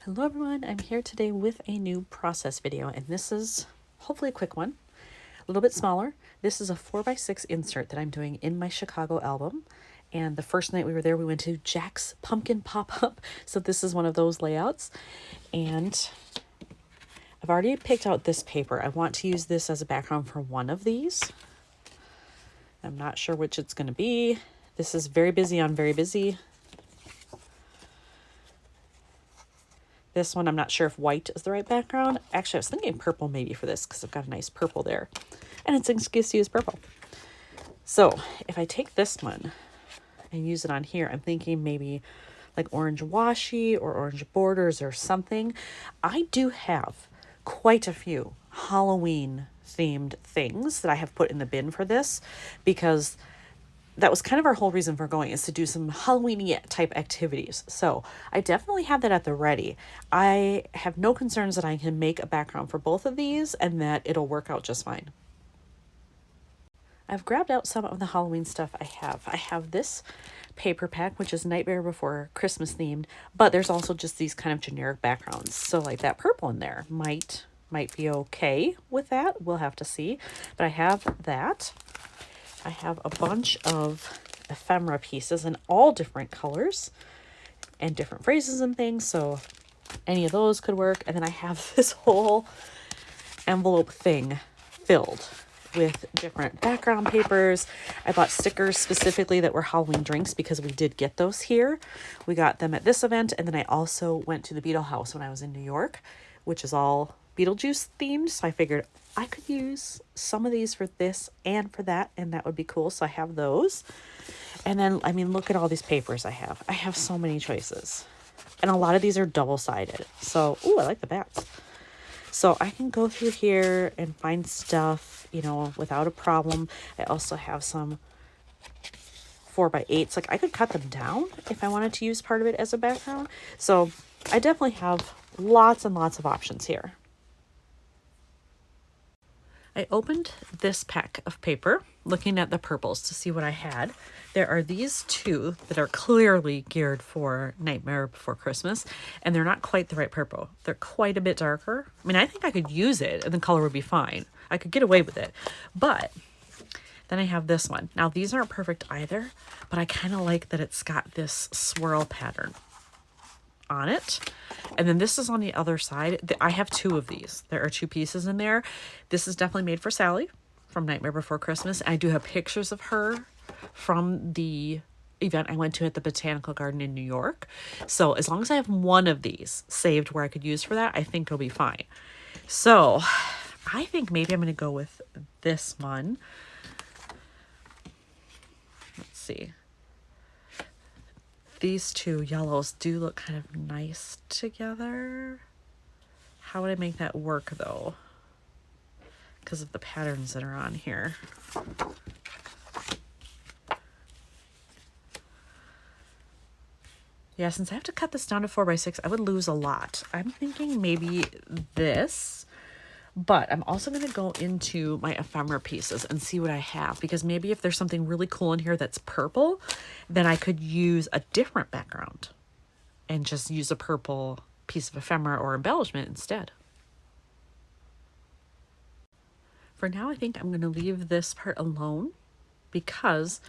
Hello everyone, I'm here today with a new process video, and this is hopefully a quick one, a little bit smaller. This is a 4x6 insert that I'm doing in my Chicago album, and the first night we were there we went to Jack's Pumpkin Pop-Up, so this is one of those layouts. And I've already picked out this paper. I want to use this as a background for one of these. I'm not sure which it's going to be. This is Very Busy on Very Busy. This one, I'm not sure if white is the right background. Actually, I was thinking purple maybe for this because I've got a nice purple there. And it's an excuse to use purple. So if I take this one and use it on here, I'm thinking maybe like orange washi or orange borders or something. I do have quite a few Halloween themed things that I have put in the bin for this, because that was kind of our whole reason for going, is to do some Halloween-y type activities. So I definitely have that at the ready. I have no concerns that I can make a background for both of these and that it'll work out just fine. I've grabbed out some of the Halloween stuff I have. I have this paper pack, which is Nightmare Before Christmas themed, but there's also just these kind of generic backgrounds. So like that purple in there might be okay with that. We'll have to see. But I have that. I have a bunch of ephemera pieces in all different colors and different phrases and things, so any of those could work. And then I have this whole envelope thing filled with different background papers. I bought stickers specifically that were Halloween drinks because we did get those here. We got them at this event, and then I also went to the Beetle House when I was in New York, which is all Beetlejuice themed, so I figured I could use some of these for this and for that, and that would be cool. So I have those. And then, I mean, look at all these papers I have. I have so many choices. And a lot of these are double-sided. So, ooh, I like the bats. So I can go through here and find stuff, you know, without a problem. I also have some 4x8s. Like, I could cut them down if I wanted to use part of it as a background. So I definitely have lots and lots of options here. I opened this pack of paper looking at the purples to see what I had. There are these two that are clearly geared for Nightmare Before Christmas, and they're not quite the right purple. They're quite a bit darker. I mean, I think I could use it and the color would be fine. I could get away with it. But then I have this one. Now, these aren't perfect either, but I kind of like that it's got this swirl pattern on it. And then this is on the other side. I have two of these. There are two pieces in there. This is definitely made for Sally from Nightmare Before Christmas. I do have pictures of her from the event I went to at the Botanical Garden in New York. So as long as I have one of these saved where I could use for that, I think it'll be fine. So I think maybe I'm going to go with this one. Let's see. These two yellows do look kind of nice together. How would I make that work though? Because of the patterns that are on here. Yeah, since I have to cut this down to 4x6, I would lose a lot. I'm thinking maybe this, but I'm also going to go into my ephemera pieces and see what I have, because maybe if there's something really cool in here that's purple, then I could use a different background and just use a purple piece of ephemera or embellishment instead. For now, I think I'm going to leave this part alone, because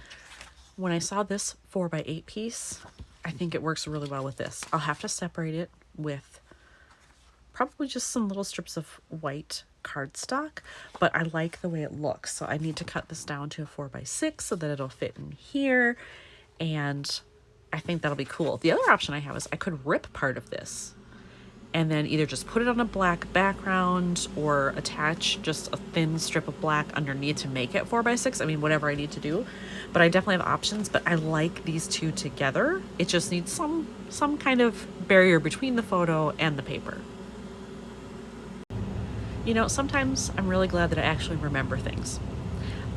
when I saw this 4x8 piece, I think it works really well with this. I'll have to separate it with probably just some little strips of white cardstock, but I like the way it looks. So I need to cut this down to a 4x6 so that it'll fit in here. And I think that'll be cool. The other option I have is I could rip part of this and then either just put it on a black background or attach just a thin strip of black underneath to make it 4x6. I mean, whatever I need to do, but I definitely have options. But I like these two together. It just needs some kind of barrier between the photo and the paper. You know, sometimes I'm really glad that I actually remember things.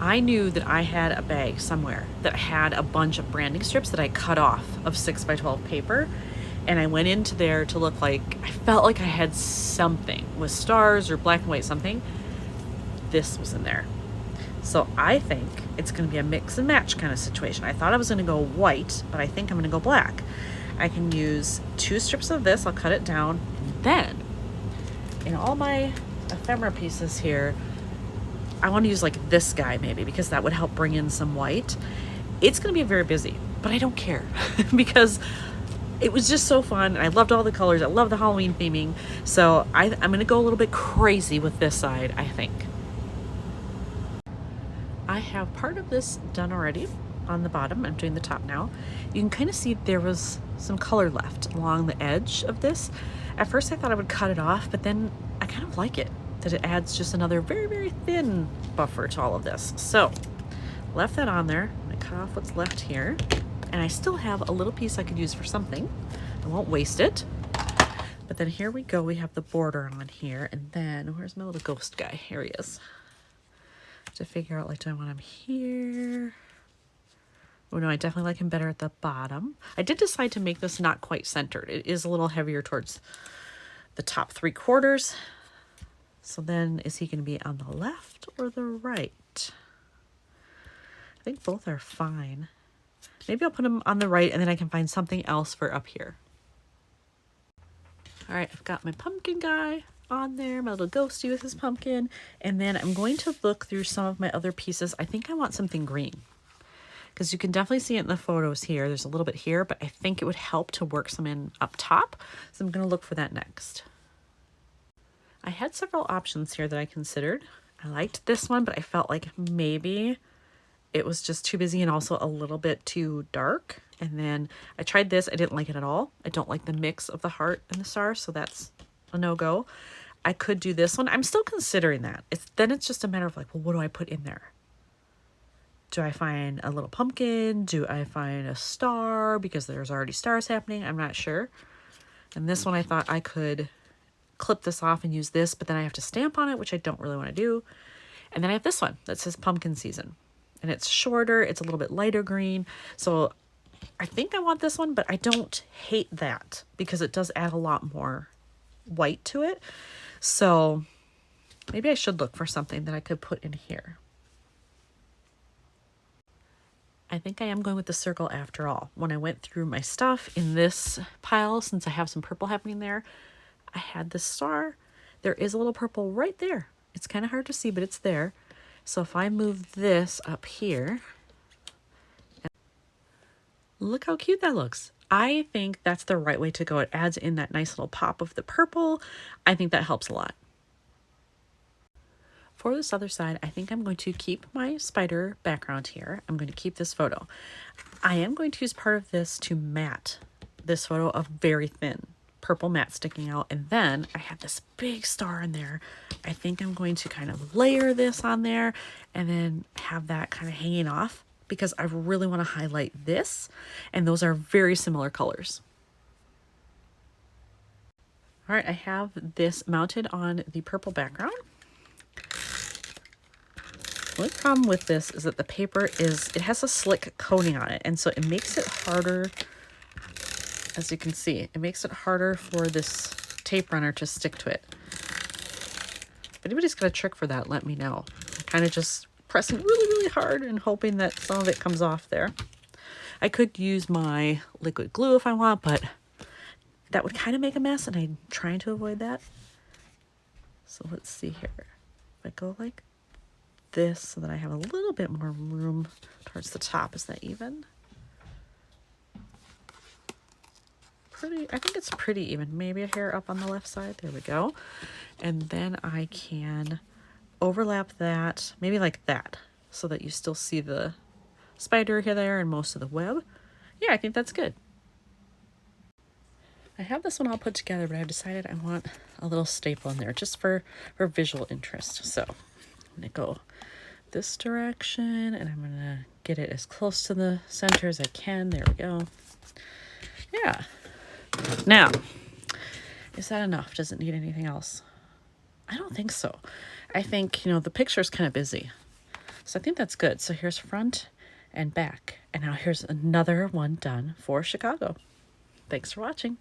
I knew that I had a bag somewhere that had a bunch of branding strips that I cut off of 6x12 paper. And I went into there to look like, I felt like I had something with stars or black and white something. This was in there. So I think it's going to be a mix and match kind of situation. I thought I was going to go white, but I think I'm going to go black. I can use 2 strips of this. I'll cut it down. And then in all my ephemera pieces here, I want to use like this guy maybe, because that would help bring in some white. It's going to be very busy, but I don't care because it was just so fun. I loved all the colors. I love the Halloween theming. So I'm going to go a little bit crazy with this side, I think. I have part of this done already on the bottom. I'm doing the top now. You can kind of see there was some color left along the edge of this. At first I thought I would cut it off, but then I kind of like it, that it adds just another very, very thin buffer to all of this. So left that on there. I'm gonna cut off what's left here. And I still have a little piece I could use for something. I won't waste it. But then here we go. We have the border on here. And then where's my little ghost guy? Here he is. To figure out, like, do I want him here? Oh no, I definitely like him better at the bottom. I did decide to make this not quite centered. It is a little heavier towards the top 3/4. So then is he going to be on the left or the right? I think both are fine. Maybe I'll put him on the right and then I can find something else for up here. All right, I've got my pumpkin guy on there, my little ghosty with his pumpkin. And then I'm going to look through some of my other pieces. I think I want something green, because you can definitely see it in the photos here. There's a little bit here, but I think it would help to work some in up top. So I'm going to look for that next. I had several options here that I considered. I liked this one, but I felt like maybe it was just too busy and also a little bit too dark. And then I tried this. I didn't like it at all. I don't like the mix of the heart and the star, so that's a no-go. I could do this one. I'm still considering that. Then it's just a matter of like, well, what do I put in there? Do I find a little pumpkin? Do I find a star? Because there's already stars happening. I'm not sure. And this one I thought I could clip this off and use this, but then I have to stamp on it, which I don't really want to do. And then I have this one that says pumpkin season. And it's shorter. It's a little bit lighter green. So I think I want this one, but I don't hate that because it does add a lot more white to it. So maybe I should look for something that I could put in here. I think I am going with the circle after all. When I went through my stuff in this pile, since I have some purple happening there, I had this star. There is a little purple right there. It's kind of hard to see, but it's there. So if I move this up here, look how cute that looks. I think that's the right way to go. It adds in that nice little pop of the purple. I think that helps a lot. For this other side, I think I'm going to keep my spider background here. I'm going to keep this photo. I am going to use part of this to matte this photo of very thin purple matte sticking out. And then I have this big star in there. I think I'm going to kind of layer this on there and then have that kind of hanging off, because I really want to highlight this, and those are very similar colors. All right, I have this mounted on the purple background. The only problem with this is that the paper it has a slick coating on it, and so it makes it harder, as you can see, it makes it harder for this tape runner to stick to it. If anybody's got a trick for that, let me know. I'm kind of just pressing really, really hard and hoping that some of it comes off there. I could use my liquid glue if I want, but that would kind of make a mess, and I'm trying to avoid that. So let's see here. If I go like this so that I have a little bit more room towards the top, is that even? I think it's pretty even. Maybe a hair up on the left side. There we go. And then I can overlap that, maybe like that, so that you still see the spider here, there, and most of the web. Yeah, I think that's good. I have this one all put together, but I've decided I want a little staple in there just for visual interest. So I'm gonna go this direction, and I'm gonna get it as close to the center as I can. There we go. Yeah. Now, is that enough? Does it need anything else? I don't think so. I think, the picture is kind of busy. So I think that's good. So here's front and back. And now here's another one done for Chicago. Thanks for watching.